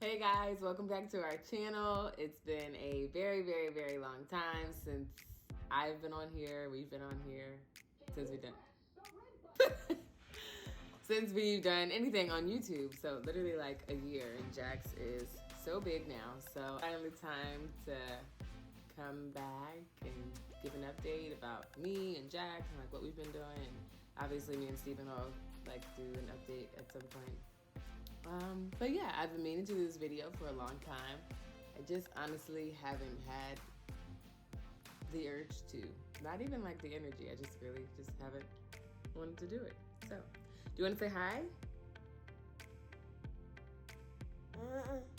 Hey guys, welcome back to our channel. It's been a very long time since I've been on here. We've been on here since we've done since we've done anything on YouTube. So literally like a year, and Jax is so big now. So finally time to come back and give an update about me and Jax and like what we've been doing. And obviously me and Steven will like do an update at some point. But yeah, I've been meaning to do this video for a long time. I just honestly haven't had the urge to. Not even like the energy. I just really just haven't wanted to do it. So, do you want to say hi?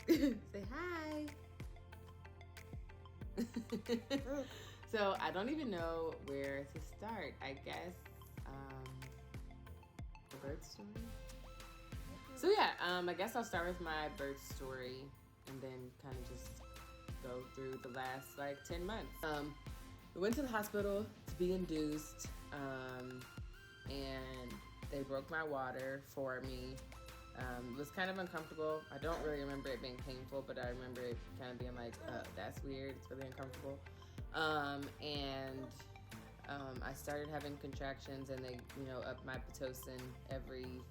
Say hi. So, I don't even know where to start. I guess the birth story. So yeah, I guess I'll start with my birth story and then kind of just go through the last like 10 months. We went to the hospital to be induced, and they broke my water for me. It was kind of uncomfortable. I don't really remember it being painful, but I remember it kind of being like, that's weird. It's really uncomfortable. I started having contractions, and they, upped my Pitocin every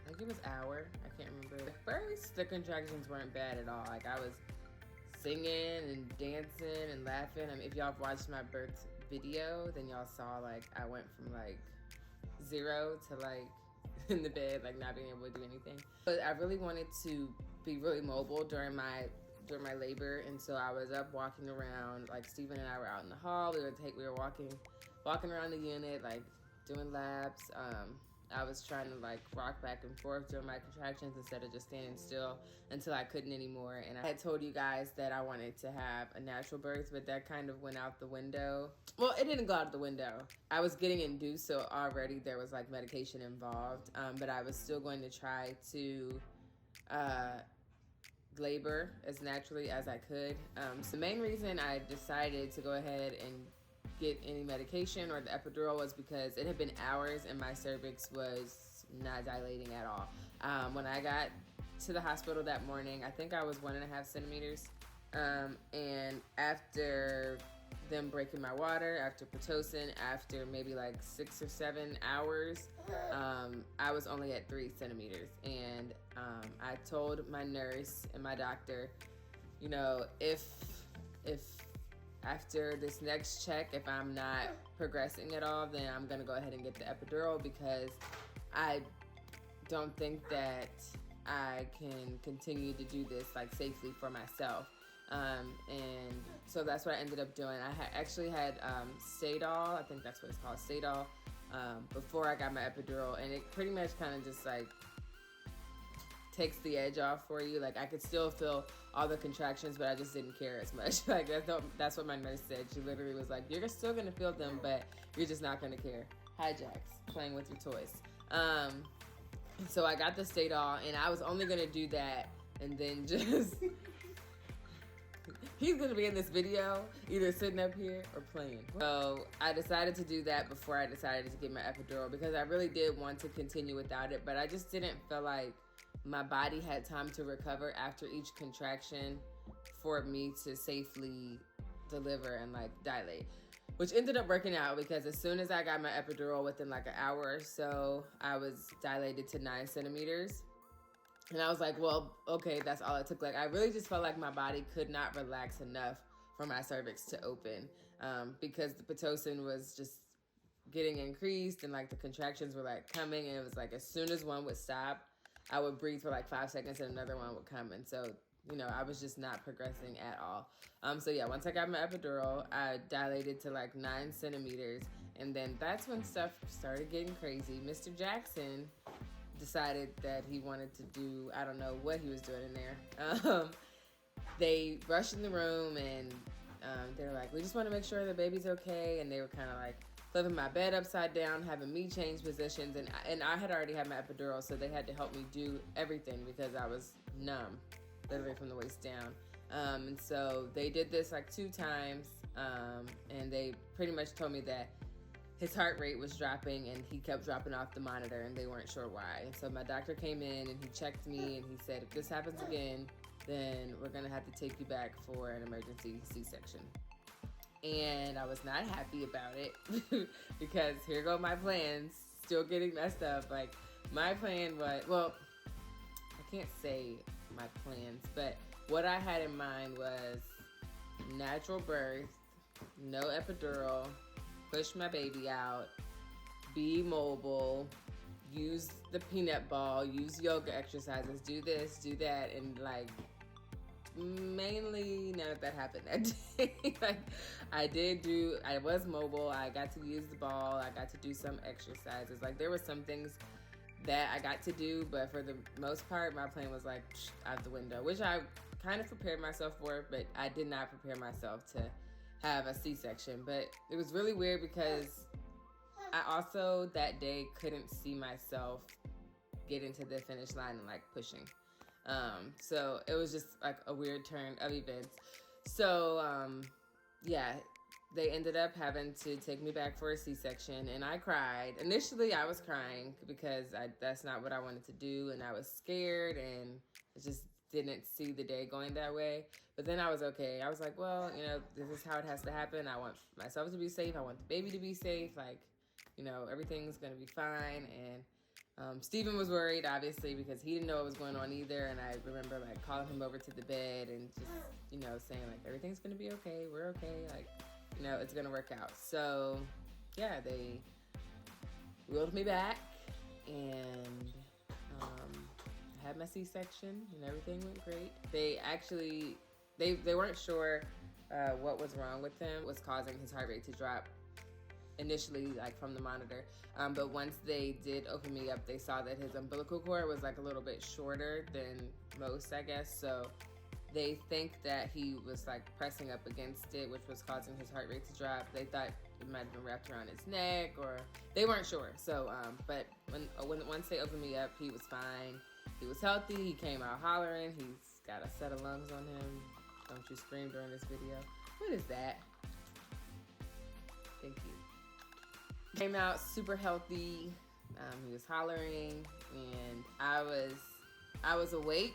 I think it was hour. I can't remember. At first, the contractions weren't bad at all. Like I was singing and dancing and laughing. I mean, if y'all have watched my birth video, then y'all saw like I went from like 0 to like in the bed, like not being able to do anything. But I really wanted to be really mobile during my labor, and so I was up walking around. Like Steven and I were out in the hall. We were walking around the unit, like doing laps. I was trying to like rock back and forth during my contractions instead of just standing still until I couldn't anymore. And I had told you guys that I wanted to have a natural birth, but that kind of went out the window. Well, it didn't go out the window. I was getting induced, so already there was like medication involved, but I was still going to try to labor as naturally as I could. So the main reason I decided to go ahead and get any medication or the epidural was because it had been hours and my cervix was not dilating at all. When I got to the hospital that morning, I think I was 1.5 centimeters. And after them breaking my water, after Pitocin, after maybe like 6 or 7 hours, I was only at 3 centimeters. And I told my nurse and my doctor, if after this next check, if I'm not progressing at all, then I'm gonna go ahead and get the epidural, because I don't think that I can continue to do this like safely for myself. And so that's what I ended up doing. I actually had Stadol, I think that's what it's called, Stadol, before I got my epidural, and it pretty much kind of just like takes the edge off for you. Like I could still feel all the contractions, but I just didn't care as much. Like that's what my nurse said. She literally was like, you're still gonna feel them, but you're just not gonna care. Hi, Jax, playing with your toys. So I got the Stadol, and I was only gonna do that, and then just he's gonna be in this video either sitting up here or playing. So I decided to do that before I decided to get my epidural, because I really did want to continue without it, but I just didn't feel like my body had time to recover after each contraction for me to safely deliver and like dilate, which ended up working out, because as soon as I got my epidural, within like an hour or so, I was dilated to 9 centimeters. And I was like, well, okay, that's all it took. Like, I really just felt like my body could not relax enough for my cervix to open, because the Pitocin was just getting increased, and like the contractions were like coming, and it was like as soon as one would stop, I would breathe for like 5 seconds and another one would come. And so, I was just not progressing at all. So yeah, once I got my epidural, I dilated to like 9 centimeters. And then that's when stuff started getting crazy. Mr. Jackson decided that he wanted to do, I don't know what he was doing in there. They rushed in the room, and they were like, we just want to make sure the baby's okay. And they were kind of like flipping my bed upside down, having me change positions, and I had already had my epidural, so they had to help me do everything because I was numb, literally from the waist down. And so they did this like 2 times, and they pretty much told me that his heart rate was dropping and he kept dropping off the monitor and they weren't sure why. And so my doctor came in and he checked me and he said, if this happens again, then we're gonna have to take you back for an emergency C-section. And I was not happy about it because here go my plans, still getting messed up. Like, my plan was, well, I can't say my plans, but what I had in mind was natural birth, no epidural, push my baby out, be mobile, use the peanut ball, use yoga exercises, do this, do that, and like, mainly none of that happened that day. Like, I was mobile, I got to use the ball, I got to do some exercises. Like, there were some things that I got to do, but for the most part, my plan was like out the window, which I kind of prepared myself for, but I did not prepare myself to have a C-section. But it was really weird because I also that day couldn't see myself getting to the finish line and like pushing. So it was just like a weird turn of events. So yeah, they ended up having to take me back for a C-section, and I cried. Initially, I was crying because that's not what I wanted to do, and I was scared, and I just didn't see the day going that way. But then I was okay. I was like, well, you know, this is how it has to happen. I want myself to be safe. I want the baby to be safe. Like, you know, everything's going to be fine. And Steven was worried, obviously, because he didn't know what was going on either. And I remember, like, calling him over to the bed and just, you know, saying, like, everything's going to be okay. We're okay. Like, you know, it's going to work out. So, yeah, they wheeled me back and I had my C-section and everything went great. They actually, they weren't sure what was wrong with him, was causing his heart rate to drop initially, like from the monitor. But once they did open me up, they saw that his umbilical cord was like a little bit shorter than most, I guess. So they think that he was like pressing up against it, which was causing his heart rate to drop. They thought it might have been wrapped around his neck, or they weren't sure. So, but once they opened me up, he was fine. He was healthy. He came out hollering. He's got a set of lungs on him. Don't you scream during this video. What is that? Thank you. Came out super healthy. He was hollering, and I was awake.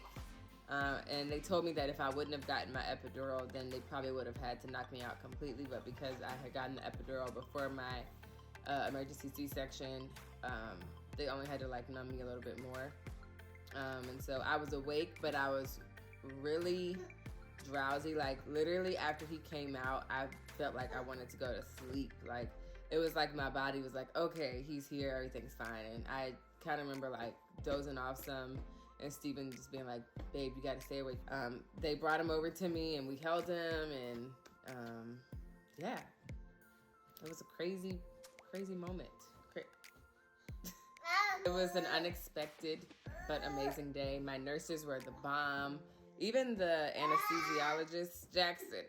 And they told me that if I wouldn't have gotten my epidural, then they probably would have had to knock me out completely. But because I had gotten the epidural before my emergency C-section, they only had to like numb me a little bit more. And so I was awake, but I was really drowsy. Like, literally after he came out, I felt like I wanted to go to sleep. Like, it was like my body was like, okay, he's here, everything's fine. And I kind of remember like dozing off some, and Steven just being like, babe, you gotta stay awake. They brought him over to me and we held him, and yeah, it was a crazy, crazy moment. It was an unexpected but amazing day. My nurses were the bomb. Even the anesthesiologist, Jackson,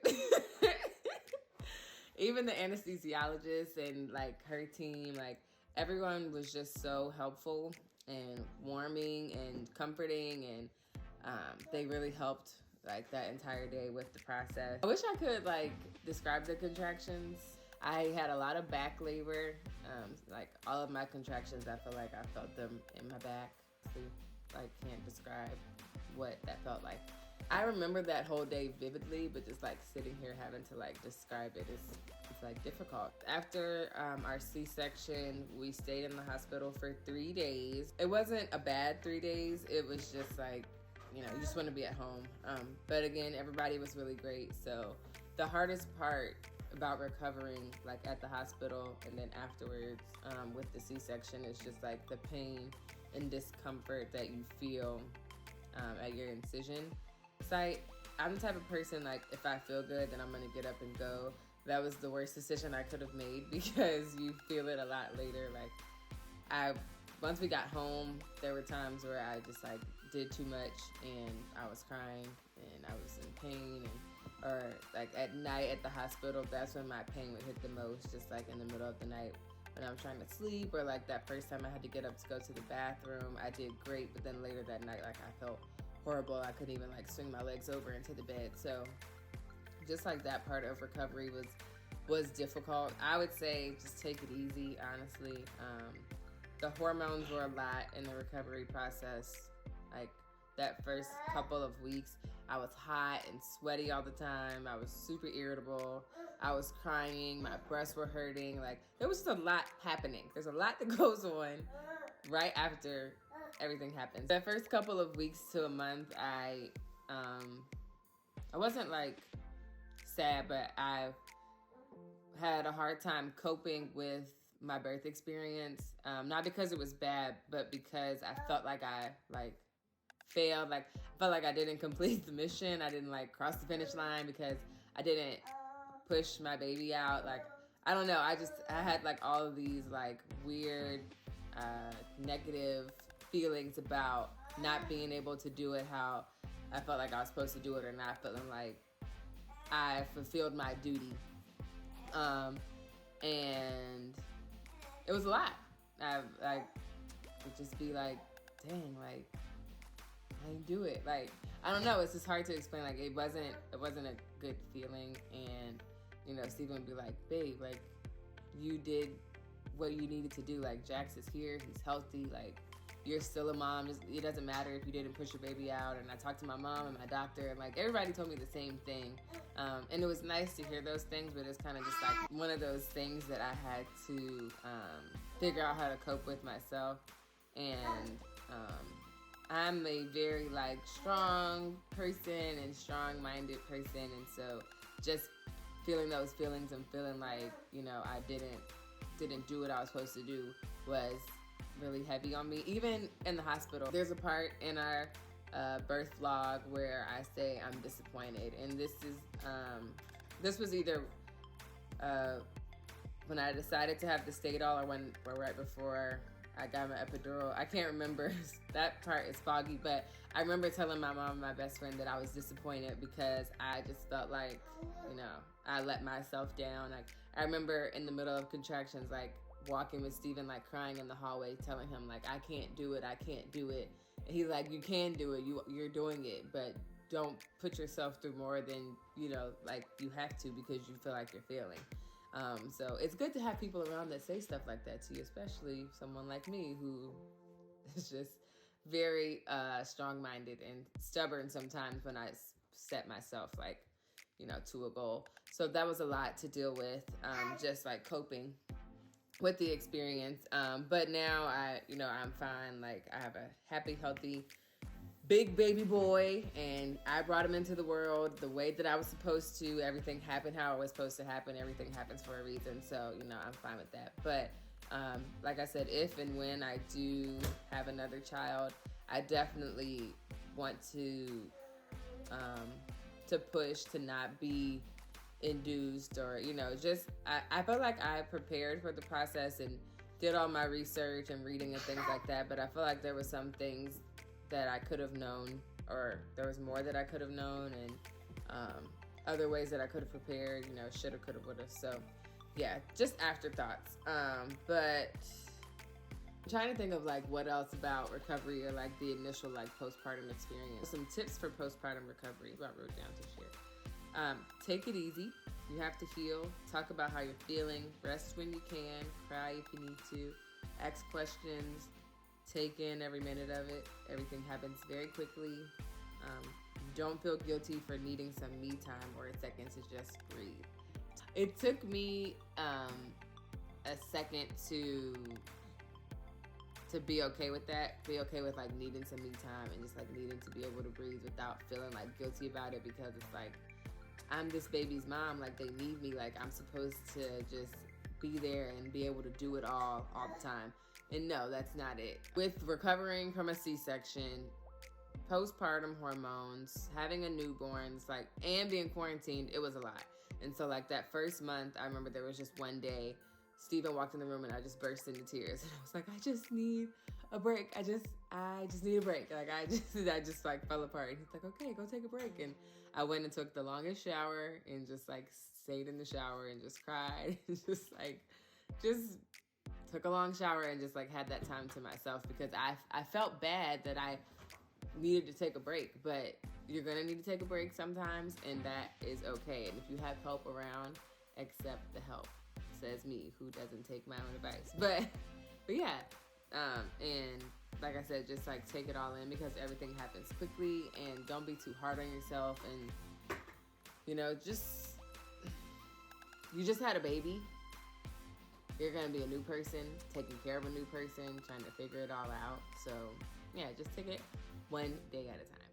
even the anesthesiologist and like her team, like everyone was just so helpful and warming and comforting, and they really helped like that entire day with the process. I wish I could like describe the contractions. I had a lot of back labor. Like all of my contractions, I feel like I felt them in my back. So I can't describe what that felt like. I remember that whole day vividly, but just like sitting here having to like describe it is like difficult. After our C-section, we stayed in the hospital for 3 days. It wasn't a bad 3 days. It was just like, you know, you just want to be at home. But again, everybody was really great. So the hardest part about recovering like at the hospital and then afterwards with the C-section is just like the pain and discomfort that you feel at your incision site. I'm the type of person, like, if I feel good, then I'm gonna get up and go. That was the worst decision I could have made because you feel it a lot later. Like, once we got home, there were times where I just like did too much and I was crying and I was in pain, or like at night at the hospital, that's when my pain would hit the most, just like in the middle of the night when I'm trying to sleep, or like that first time I had to get up to go to the bathroom. I did great, but then later that night, like I felt horrible. I couldn't even like swing my legs over into the bed. So just like that part of recovery was was difficult. I would say just take it easy, honestly. The hormones were a lot in the recovery process. Like that first couple of weeks, I was hot and sweaty all the time. I was super irritable. I was crying. My breasts were hurting. Like there was just a lot happening. There's a lot that goes on right after everything happens. The first couple of weeks to a month, I wasn't like sad, but I had a hard time coping with my birth experience. Not because it was bad, but because I felt like I failed. Like I felt like I didn't complete the mission. I didn't like cross the finish line because I didn't push my baby out. Like I don't know. I had like all of these like weird negative feelings about not being able to do it how I felt like I was supposed to do it, or not feeling like I fulfilled my duty. And it was a lot. I would just be like, dang, like I didn't do it. Like I don't know. It's just hard to explain. Like it wasn't a good feeling. And you know, Steven would be like, babe, like you did what you needed to do. Like Jax is here. He's healthy. Like you're still a mom. It doesn't matter if you didn't push your baby out. And I talked to my mom and my doctor, and like everybody told me the same thing. And it was nice to hear those things, but it's kind of just like one of those things that I had to figure out how to cope with myself. And I'm a very like strong person and strong-minded person, and so just feeling those feelings and feeling like, you know, I didn't do what I was supposed to do was really heavy on me. Even in the hospital, there's a part in our birth vlog where I say I'm disappointed, and this was either when I decided to have the Stadol or right before I got my epidural. I can't remember. That part is foggy, but I remember telling my mom and my best friend that I was disappointed because I just felt like, you know, I let myself down. Like I remember in the middle of contractions, like walking with Steven, like crying in the hallway, telling him like, I can't do it. And he's like, you can do it. You're doing it, but don't put yourself through more than, you know, like you have to because you feel like you're failing. So it's good to have people around that say stuff like that to you, especially someone like me who is just very strong-minded and stubborn sometimes when I set myself like, you know, to a goal. So that was a lot to deal with, just like coping with the experience. But now I'm fine. Like I have a happy, healthy, big baby boy, and I brought him into the world the way that I was supposed to. Everything happened how it was supposed to happen. Everything happens for a reason. So, you know, I'm fine with that. But like I said, if and when I do have another child, I definitely want to push to not be induced, or, you know, just I felt like I prepared for the process and did all my research and reading and things like that. But I feel like there were some things that I could have known, or there was more that I could have known, and other ways that I could have prepared, you know, shoulda, coulda, woulda. So yeah, just afterthoughts. But I'm trying to think of like what else about recovery, or like the initial like postpartum experience. Some tips for postpartum recovery I wrote down to share. Take it easy. You have to heal. Talk about how you're feeling. Rest when you can. Cry if you need to. Ask questions. Take in every minute of it. Everything happens very quickly. Don't feel guilty for needing some me time or a second to just breathe. It took me a second to be okay with that. Be okay with like needing some me time and just like needing to be able to breathe without feeling like guilty about it, because it's like I'm this baby's mom. Like they need me. Like I'm supposed to just be there and be able to do it all the time. And no, that's not it. With recovering from a C-section, postpartum hormones, having a newborn, it's like, and being quarantined, it was a lot. And so like that first month, I remember there was just one day, Steven walked in the room and I just burst into tears. And I was like, I just need a break. I just need a break. Like I just like fell apart. And he's like, okay, go take a break. And I went and took the longest shower and just like stayed in the shower and just cried. just took a long shower and just like had that time to myself, because I felt bad that I needed to take a break, but you're gonna need to take a break sometimes, and that is okay. And if you have help around accept the help. Says me, who doesn't take my own advice. But yeah, and like I said, just like take it all in, because everything happens quickly, and don't be too hard on yourself. And you know, you just had a baby. You're gonna be a new person, taking care of a new person, trying to figure it all out. So yeah, just take it one day at a time.